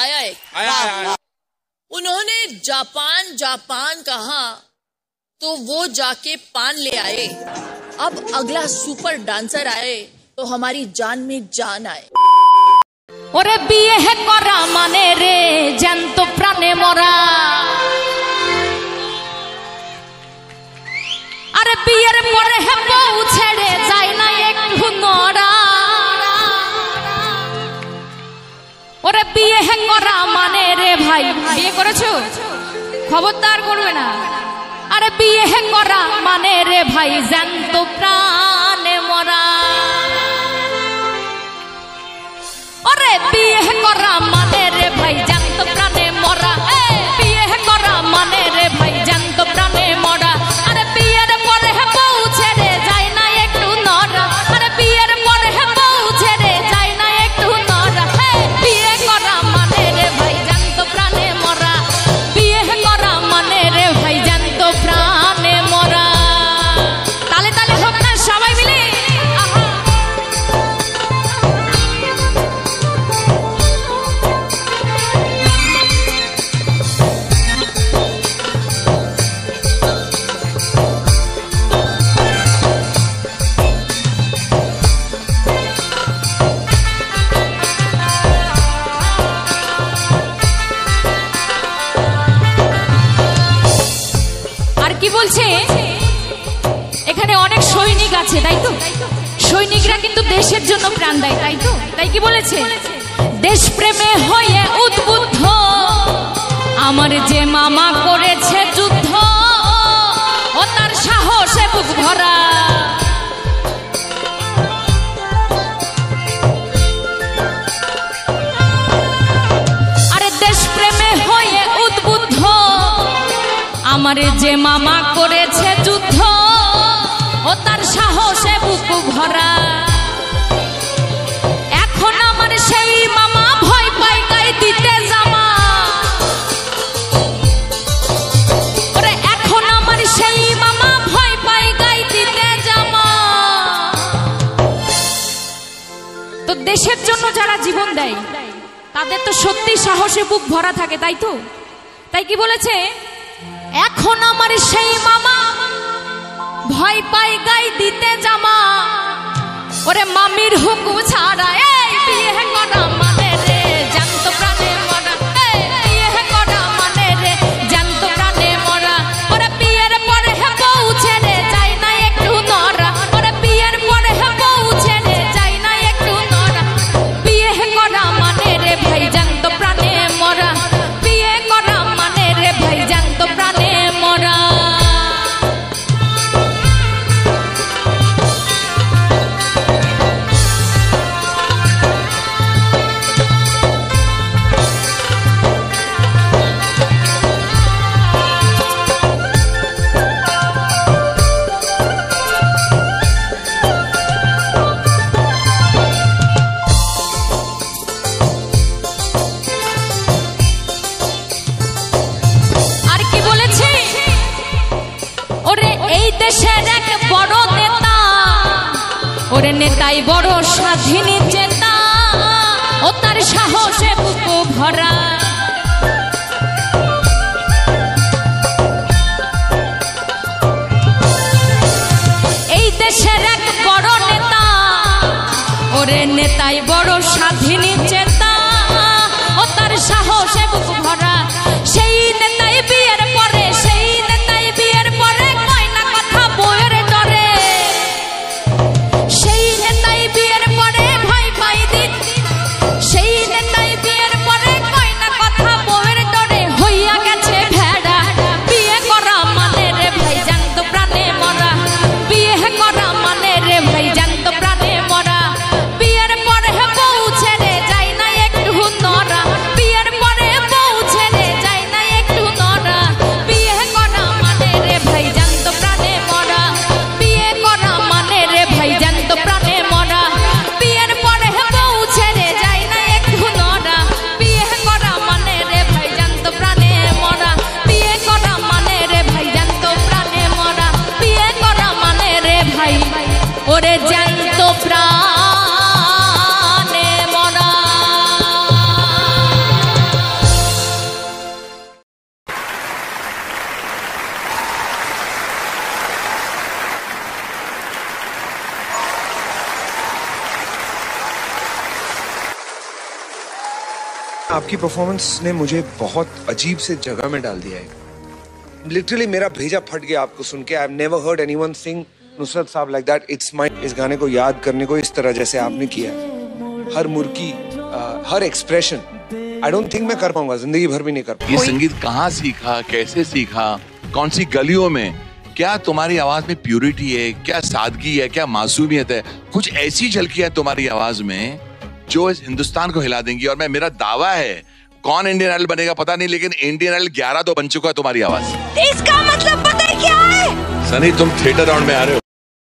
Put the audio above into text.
आया है। उन्होंने जापान जापान कहा तो वो जाके पान ले आए। अब अगला सुपर डांसर आए तो हमारी जान में जान आए। ওরে বিয়ে করা মানে রে জ্যান্ত প্রাণে মরা। আরে বিয়ের পরে বউ ছেড়ে যায় না একটু নড়া। ওরে বিয়ে করা মানে রে ভাই, বিয়ে করেছো খবরদার করবে না। আরে বিয়ে করা মানে রে ভাই জ্যান্ত প্রাণে মরা। ওরে বিয়ে করা মানে রে ভাই জ্যান্ত প্রাণে মরা। বিয়ে করা মানে রে ভাই জ্যান্ত প্রাণে মরা। আরে বিয়ের পরে বউ ছেড়ে যায় না একটু নড়া। আরে বিয়ের পরে বউ ছেড়ে যায় না একটু নড়া। বিয়ে করা মানে রে ভাই জ্যান্ত প্রাণে মরা। বিয়ে করা মানে রে ভাই জ্যান্ত প্রাণে মরা। তালে তালে হোক না সবাই মিলে। কি বলছে এখানে অনেক সৈনিক আছে, তাই তো? সৈনিকরা কিন্তু দেশের জন্য প্রাণ দেয়, তাই তো? তাই কি বলেছে? দেশ প্রেমে হয়ে উদ্বুদ্ধ আমার যে মামা করেছে যুদ্ধ, ও তার সাহসে বুক ভরা। আরে দেশ প্রেমে হয়ে উদ্বুদ্ধ আমার যে মামা করেছে যুদ্ধ, ও তার সাহসে বুক ভরা। এখন আমার সেই মামা ভয় পায় গায়ে দিতে জামা। ওরে এখন আমার সেই মামা ভয় পায় গায়ে দিতে জামা। তো দেশের জন্য যারা জীবন দেয় তাদের তো সত্যি সাহসে বুক ভরা থাকে, তাই তো? তাই কি বলেছে? এখন আমার সেই মামা ভয় পায় গায়ে দিতে জামা। ওরে মামির হুকুম ছাড়া এই বিয়ে করা মানে রে জ্যান্ত প্রাণে মরা। বিয়ে করা মানে রে জ্যান্ত প্রাণে মরা। ওরে বিয়ের পরে বউ ছেড়ে যায় না একটু নড়া। ওরে বিয়ের পরে বউ ছেড়ে যায় না একটু নড়া। বিয়ে করা মানে রে ভাই জ্যান্ত প্রাণে মরা। বিয়ে করা মানে রে ভাই জ্যান্ত প্রাণে মরা। দেশের এক বড় নেতা, ওরে নেতাই বড় স্বাধীন চেতা, ও তার সাহসে বুক ভরা। এই দেশের এক বড় নেতা, ওরে নেতাই বড় স্বাধীন চেতা, ও তার সাহসে বুক ভরা। সেই নেতাই বিয়ের পরে, সেই নেতাই বিয়ের পরে কয় না কথা বউয়ের ডরে। সেই নেতাই বিয়ের পরে ভয় পাই দিন, সেই নেতাই বিয়ের পরে কয় না কথা বউয়ের ডরে। হইয়া গেছে ভেড়া, বিয়ে করা মানে রে ভাই জ্যান্ত প্রাণে মরা। বিয়ে করা মানে রে ভাই জ্যান্ত প্রাণে মরা। বিয়ের পরে বউ ছেড়ে आपकी परफॉर्मेंस ने मुझे बहुत अजीब से जगह में डाल दिया है। लिटरली मेरा भेजा फट गया आपको सुन के। I have never heard anyone sing Nusrat Sahab like that. It's my इस गाने को याद करने को इस तरह जैसे आपने किया, हर मुर्की, हर एक्सप्रेशन, आई डोंट थिंक मैं कर पाऊंगा, जिंदगी भर भी नहीं कर पाऊंगा। ये संगीत कहाँ सीखा, कैसे सीखा, कौन सी गलियों में? क्या तुम्हारी आवाज में प्यूरिटी है, क्या सादगी है, क्या मासूमियत है? कुछ ऐसी झलकियां तुम्हारी आवाज में जो इस हिंदुस्तान को हिला देंगी। और मेरा दावा है, कौन इंडियन आइडल बनेगा पता नहीं, लेकिन इंडियन आइडल 11 तो बन चुका है तुम्हारी आवाज। इसका मतलब पता है क्या है? सनी, तुम थिएटर राउंड में आ रहे हो।